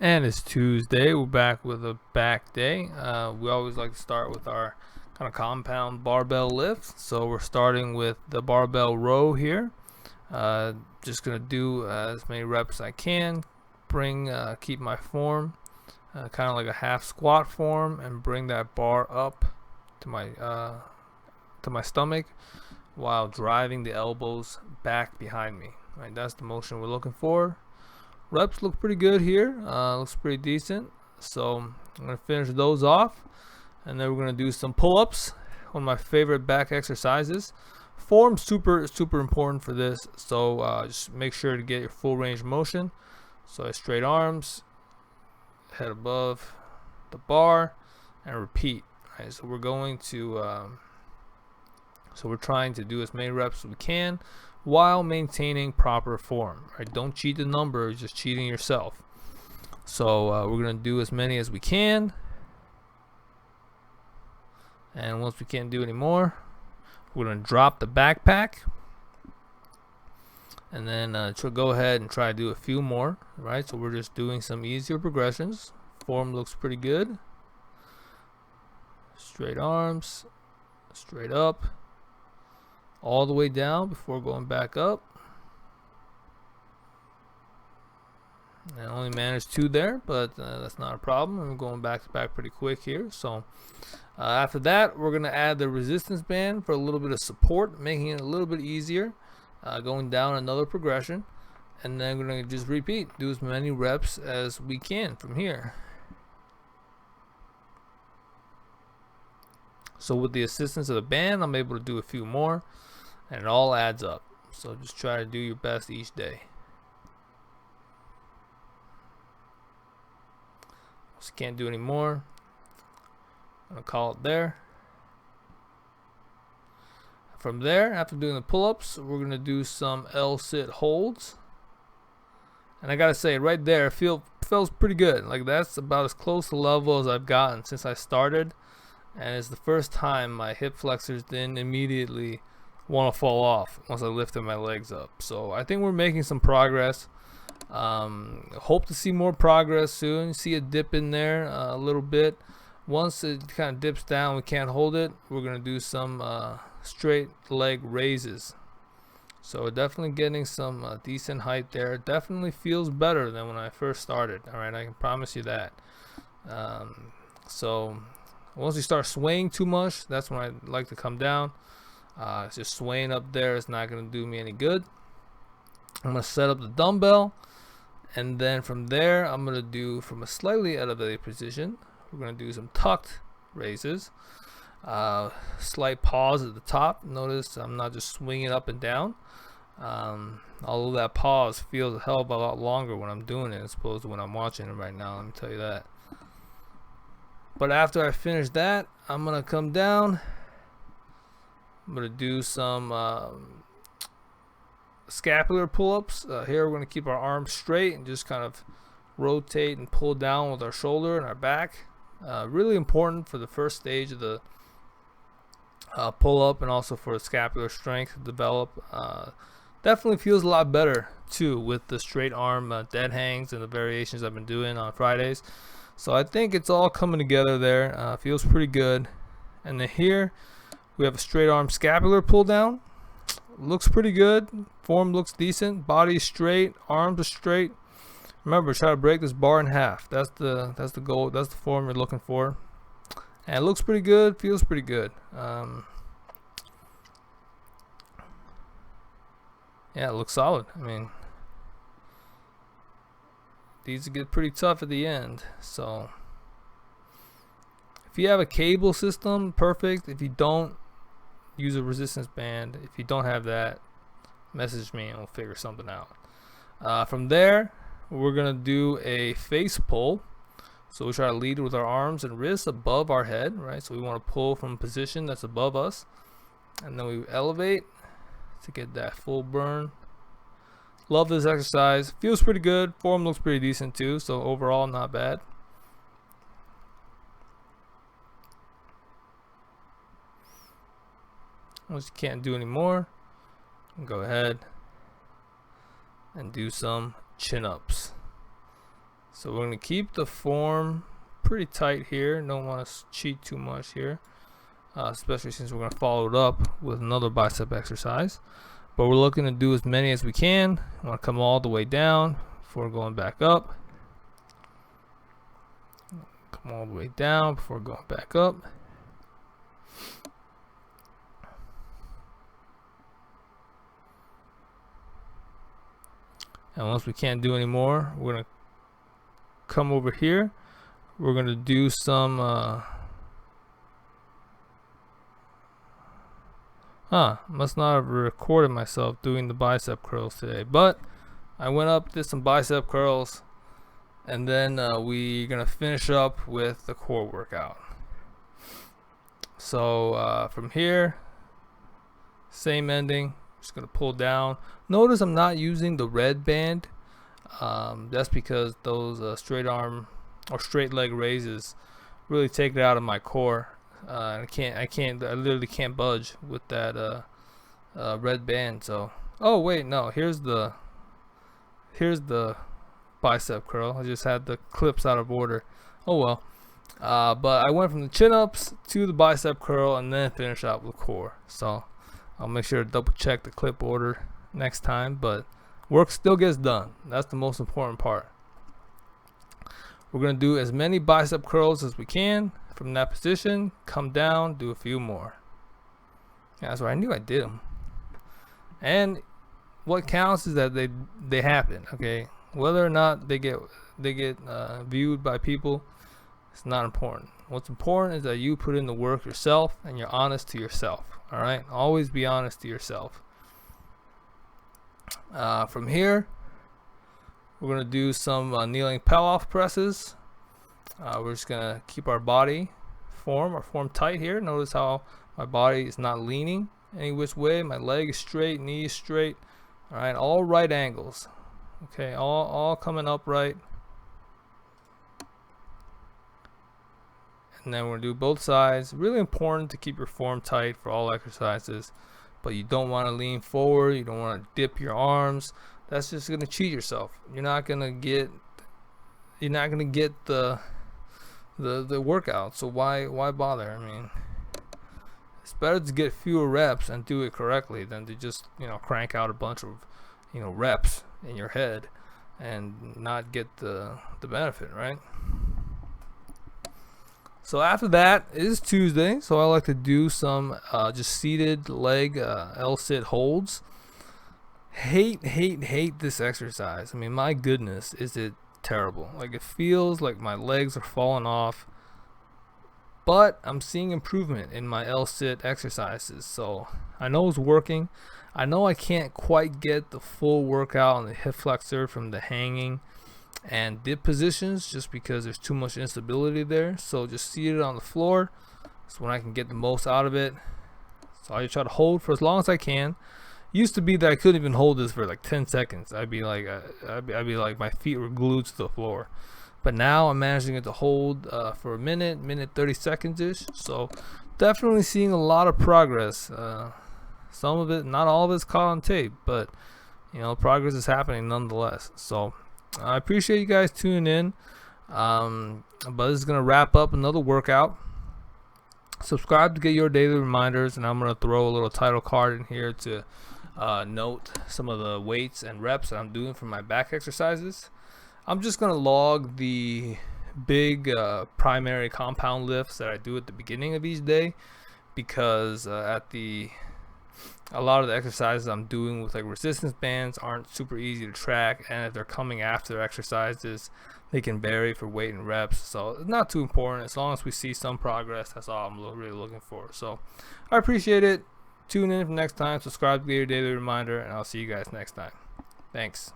And it's Tuesday. We're back with a back day. We always like to start with our kind of compound barbell lifts. So we're starting with the barbell row here. Just gonna do as many reps as I can. Keep my form kind of like a half squat form, and bring that bar up to my stomach while driving the elbows back behind me. Right, that's the motion we're looking for. Reps look pretty good here. Looks pretty decent. So I'm gonna finish those off, and then we're gonna do some pull-ups. One of my favorite back exercises. Form super important for this. So just make sure to get your full range of motion. So straight arms, head above the bar, and repeat. Right, so we're going to we're trying to do as many reps as we can while maintaining proper form. Right? Don't cheat the number, you're just cheating yourself. So we're going to do as many as we can. And once we can't do any more, we're going to drop the backpack. And then go ahead and try to do a few more. Right? So we're just doing some easier progressions. Form looks pretty good. Straight arms, straight up, all the way down before going back up. I only managed 2 there, but that's not a problem. I'm going back to back pretty quick here. So after that, we're going to add the resistance band for a little bit of support, making it a little bit easier, going down another progression. And then we're going to just repeat, do as many reps as we can from here. So with the assistance of the band, I'm able to do a few more, and it all adds up. So just try to do your best each day. Just can't do any more. I'm gonna call it there. From there, after doing the pull-ups, we're gonna do some L-sit holds. And I gotta say, right there, it feels pretty good. Like that's about as close to level as I've gotten since I started. And it's the first time my hip flexors didn't immediately want to fall off once I lifted my legs up. So I think we're making some progress. Hope to see more progress soon. See a dip in there a little bit. Once it kind of dips down, we can't hold it, we're going to do some straight leg raises. So definitely getting some decent height there. Definitely feels better than when I first started. All right, I can promise you that. So once you start swaying too much, that's when I like to come down. Just swaying up there is not going to do me any good. I'm going to set up the dumbbell, and then from there I'm going to do, from a slightly elevated position, we're going to do some tucked raises. Slight pause at the top. Notice I'm not just swinging up and down. Although that pause feels a hell of a lot longer when I'm doing it as opposed to when I'm watching it right now, let me tell you that. But after I finish that, I'm going to come down. I'm going to do some scapular pull-ups. Here we're going to keep our arms straight and just kind of rotate and pull down with our shoulder and our back. Really important for the first stage of the pull-up, and also for the scapular strength to develop. Definitely feels a lot better too with the straight arm dead hangs and the variations I've been doing on Fridays. So I think it's all coming together there. Feels pretty good. And then here we have a straight arm scapular pull down. Looks pretty good. Form looks decent. Body is straight. Arms are straight. Remember, try to break this bar in half. That's the goal. That's the form you're looking for. And it looks pretty good. Feels pretty good. Yeah, it looks solid. I mean, these get pretty tough at the end. So if you have a cable system, perfect. If you don't, use a resistance band. If you don't have that, message me and we'll figure something out. From there, we're gonna do a face pull. So we try to lead with our arms and wrists above our head, right? So we want to pull from a position that's above us, and then we elevate to get that full burn. Love this exercise. Feels pretty good. Form looks pretty decent too. So overall, not bad. Once you can't do any more, go ahead and do some chin-ups. So we're going to keep the form pretty tight here. Don't want to cheat too much here, especially since we're going to follow it up with another bicep exercise. But we're looking to do as many as we can. I want to come all the way down before going back up. Come all the way down before going back up. And once we can't do any more, we're going to come over here. We're going to do some must not have recorded myself doing the bicep curls today, but I went up, did some bicep curls, and then we're gonna finish up with the core workout. So from here, same ending, just gonna pull down. Notice I'm not using the red band. That's because those straight arm or straight leg raises really take it out of my core. I literally can't budge with that red band. So, oh wait, no, here's the bicep curl. I just had the clips out of order. Oh well. But I went from the chin ups to the bicep curl and then finish out with core. So I'll make sure to double check the clip order next time, but work still gets done. That's the most important part. We're going to do as many bicep curls as we can from that position. Come down, do a few more. Yeah, that's right. I knew I did them. And what counts is that they happen. Okay, whether or not they get viewed by people, it's not important. What's important is that you put in the work yourself and you're honest to yourself. All right, always be honest to yourself. From here, we're going to do some kneeling pull-off presses. We're just going to keep our form tight here. Notice how my body is not leaning any which way. My leg is straight, knee is straight. All right, all right angles. Okay, all coming upright. And then we're going to do both sides. Really important to keep your form tight for all exercises. But you don't want to lean forward. You don't want to dip your arms. That's just going to cheat yourself. You're not going to get the workout. So why bother? I mean, it's better to get fewer reps and do it correctly than to just, crank out a bunch of, reps in your head and not get the benefit, right? So after that, it is Tuesday, so I like to do some just seated leg L-sit holds. Hate this exercise. I mean, my goodness, is it terrible. Like, it feels like my legs are falling off, but I'm seeing improvement in my L-sit exercises, so I know it's working. I know I can't quite get the full workout on the hip flexor from the hanging and dip positions just because there's too much instability there. So just seated on the floor is when I can get the most out of it. So I try to hold for as long as I can. Used to be that I couldn't even hold this for like 10 seconds. I'd be like my feet were glued to the floor. But now I'm managing it to hold for a minute 30 seconds ish. So definitely seeing a lot of progress. Some of it, not all of it's caught on tape, but progress is happening nonetheless. So I appreciate you guys tuning in. But this is gonna wrap up another workout. Subscribe to get your daily reminders, and I'm gonna throw a little title card in here to note some of the weights and reps that I'm doing for my back exercises. I'm just gonna log the big primary compound lifts that I do at the beginning of each day, because a lot of the exercises I'm doing with like resistance bands aren't super easy to track, and if they're coming after exercises, they can vary for weight and reps. So it's not too important. As long as we see some progress, that's all I'm really looking for. So I appreciate it. Tune in for next time. Subscribe to get your daily reminder, and I'll see you guys next time. Thanks.